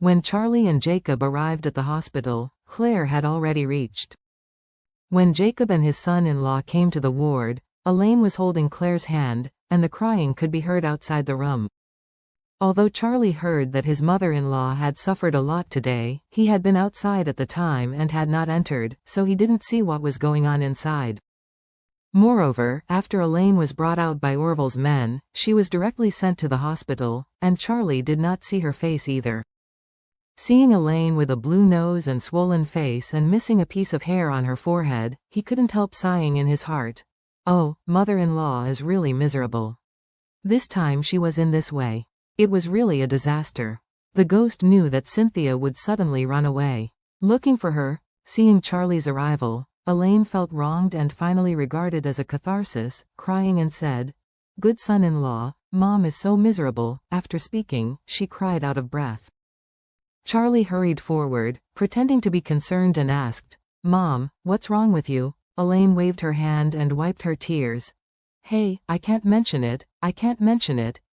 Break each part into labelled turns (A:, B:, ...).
A: When Charlie and Jacob arrived at the hospital, Claire had already reached. When Jacob and his son-in-law came to the ward, Elaine was holding Claire's hand, and the crying could be heard outside the room. Although Charlie heard that his mother-in-law had suffered a lot today, he had been outside at the time and had not entered, so he didn't see what was going on inside. Moreover, after Elaine was brought out by Orville's men, she was directly sent to the hospital, and Charlie did not see her face either. Seeing Elaine with a blue nose and swollen face and missing a piece of hair on her forehead, he couldn't help sighing in his heart. Oh, mother-in-law is really miserable. This time she was in this way. It was really a disaster. The ghost knew that Cynthia would suddenly run away. Looking for her, seeing Charlie's arrival, Elaine felt wronged and finally regarded as a catharsis, crying and said, "Good son-in-law, Mom is so miserable." After speaking, she cried out of breath. Charlie hurried forward, pretending to be concerned and asked, "Mom, what's wrong with you?" Elaine waved her hand and wiped her tears. "Hey, I can't mention it,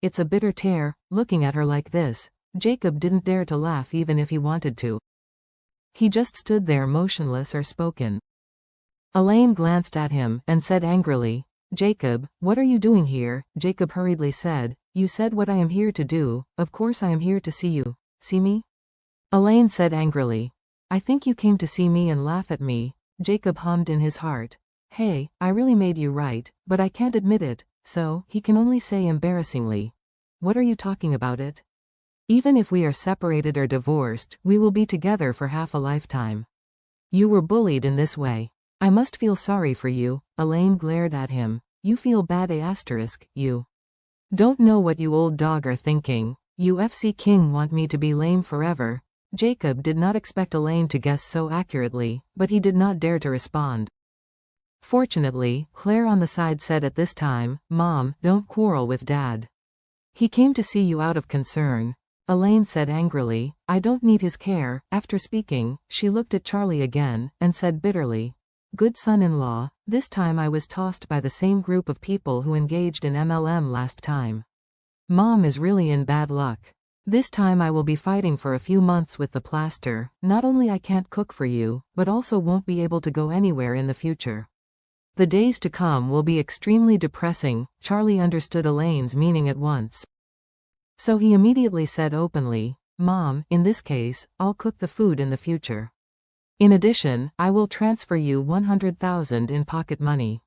A: it's a bitter tear." Looking at her like this, Jacob didn't dare to laugh even if he wanted to. He just stood there motionless or spoken. Elaine glanced at him and said angrily, "Jacob, what are you doing here?" Jacob hurriedly said, "You said what I am here to do, of course I am here to see you. See me?" Elaine said angrily, "I think you came to see me and laugh at me." Jacob hummed in his heart, "Hey, I really made you right, but I can't admit it," so he can only say embarrassingly, "What are you talking about it? Even if we are separated or divorced, we will be together for half a lifetime. You were bullied in this way. I must feel sorry for you." Elaine glared at him. "You feel bad you don't know what you old dog are thinking. You FC King want me to be lame forever." Jacob did not expect Elaine to guess so accurately, but he did not dare to respond. Fortunately, Claire on the side said at this time, "Mom, don't quarrel with Dad. He came to see you out of concern." Elaine said angrily, "I don't need his care." After speaking, she looked at Charlie again, and said bitterly, "Good son-in-law, this time I was tossed by the same group of people who engaged in MLM last time. Mom is really in bad luck. This time I will be fighting for a few months with the plaster. Not only I can't cook for you, but also won't be able to go anywhere in the future. The days to come will be extremely depressing." Charlie understood Elaine's meaning at once. So he immediately said openly, "Mom, in this case, I'll cook the food in the future. In addition, I will transfer you 100,000 in pocket money.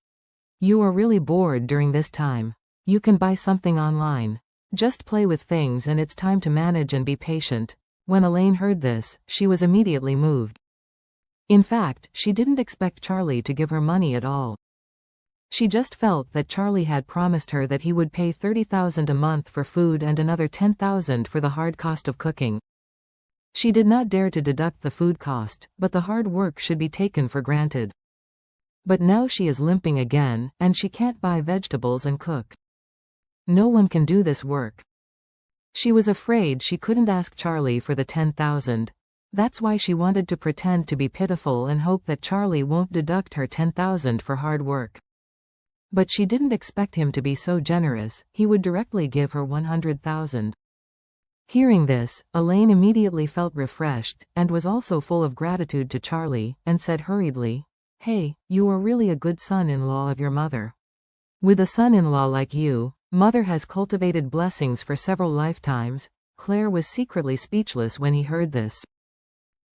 A: You are really bored during this time. You can buy something online. Just play with things and it's time to manage and be patient." When Elaine heard this, she was immediately moved. In fact, she didn't expect Charlie to give her money at all. She just felt that Charlie had promised her that he would pay 30,000 a month for food and another 10,000 for the hard cost of cooking. She did not dare to deduct the food cost, but the hard work should be taken for granted. But now she is limping again, and she can't buy vegetables and cook. No one can do this work. She was afraid she couldn't ask Charlie for the 10,000. That's why she wanted to pretend to be pitiful and hope that Charlie won't deduct her 10,000 for hard work. But she didn't expect him to be so generous. He would directly give her 100,000. Hearing this, Elaine immediately felt refreshed, and was also full of gratitude to Charlie, and said hurriedly, "Hey, you are really a good son-in-law of your mother. With a son-in-law like you, Mother has cultivated blessings for several lifetimes." Claire was secretly speechless when he heard this.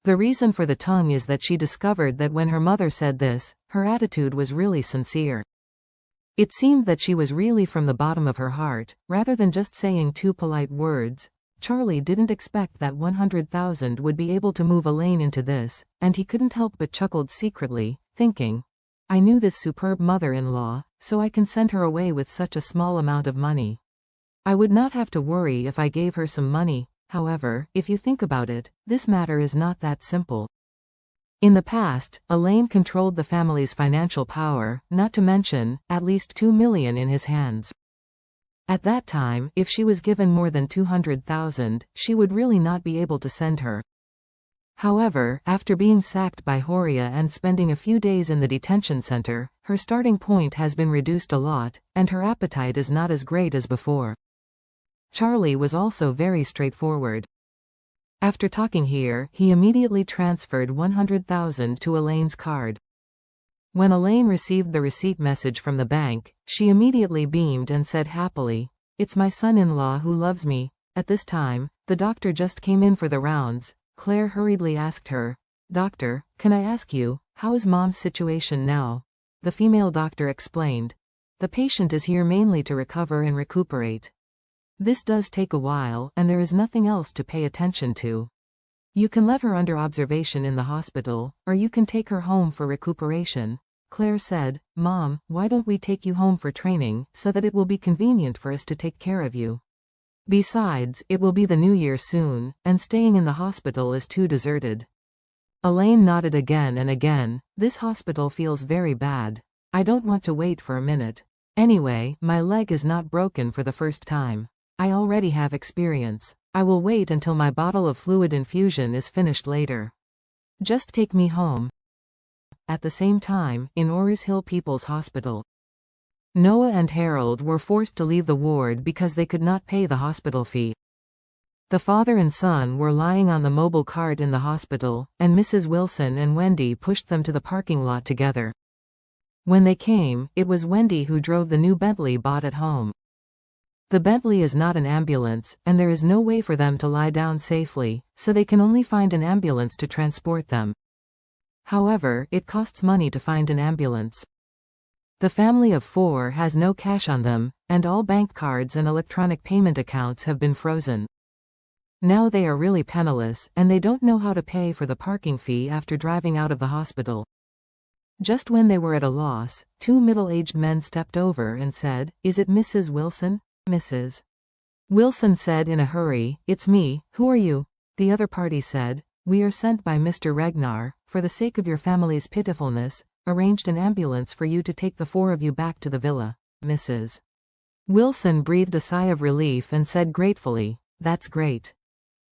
A: The reason for the tongue is that she discovered that when her mother said this, her attitude was really sincere. It seemed that she was really from the bottom of her heart, rather than just saying two polite words. Charlie didn't expect that 100,000 would be able to move Elaine into this, and he couldn't help but chuckled secretly, thinking, "I knew this superb mother-in-law, so I can send her away with such a small amount of money. I would not have to worry if I gave her some money." However, if you think about it, this matter is not that simple. In the past, Elaine controlled the family's financial power, not to mention, at least 2 million in his hands. At that time, if she was given more than 200,000, she would really not be able to send her. However, after being sacked by Horia and spending a few days in the detention center, her starting point has been reduced a lot, and her appetite is not as great as before. Charlie was also very straightforward. After talking here, he immediately transferred 100,000 to Elaine's card. When Elaine received the receipt message from the bank, she immediately beamed and said happily, "It's my son-in-law who loves me." At this time, the doctor just came in for the rounds. Claire hurriedly asked her, "Doctor, can I ask you, how is Mom's situation now?" The female doctor explained, "The patient is here mainly to recover and recuperate. This does take a while, and there is nothing else to pay attention to. You can let her under observation in the hospital, or you can take her home for recuperation." Claire said, "Mom, why don't we take you home for training, so that it will be convenient for us to take care of you? Besides, it will be the new year soon, and staying in the hospital is too deserted." Elaine nodded again and again. "This hospital feels very bad. I don't want to wait for a minute. Anyway, my leg is not broken for the first time. I already have experience. I will wait until my bottle of fluid infusion is finished later. Just take me home." At the same time, in Orr's Hill People's Hospital, Noah and Harold were forced to leave the ward because they could not pay the hospital fee. The father and son were lying on the mobile cart in the hospital, and Mrs. Wilson and Wendy pushed them to the parking lot together. When they came, it was Wendy who drove the new Bentley bought at home. The Bentley is not an ambulance, and there is no way for them to lie down safely, so they can only find an ambulance to transport them. However, it costs money to find an ambulance. The family of 4 has no cash on them, and all bank cards and electronic payment accounts have been frozen. Now they are really penniless, and they don't know how to pay for the parking fee after driving out of the hospital. Just when they were at a loss, 2 middle-aged men stepped over and said, "Is it Mrs. Wilson?" Mrs. Wilson said in a hurry, "It's me, who are you?" The other party said, "We are sent by Mr. Regnar, for the sake of your family's pitifulness, arranged an ambulance for you to take the 4 of you back to the villa." Mrs. Wilson breathed a sigh of relief and said gratefully, "That's great.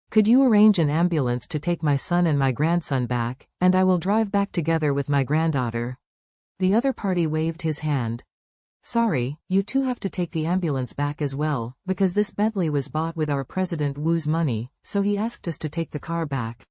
A: Could you arrange an ambulance to take my son and my grandson back, and I will drive back together with my granddaughter?" The other party waved his hand. "Sorry, you two have to take the ambulance back as well, because this Bentley was bought with our President Wu's money, so he asked us to take the car back."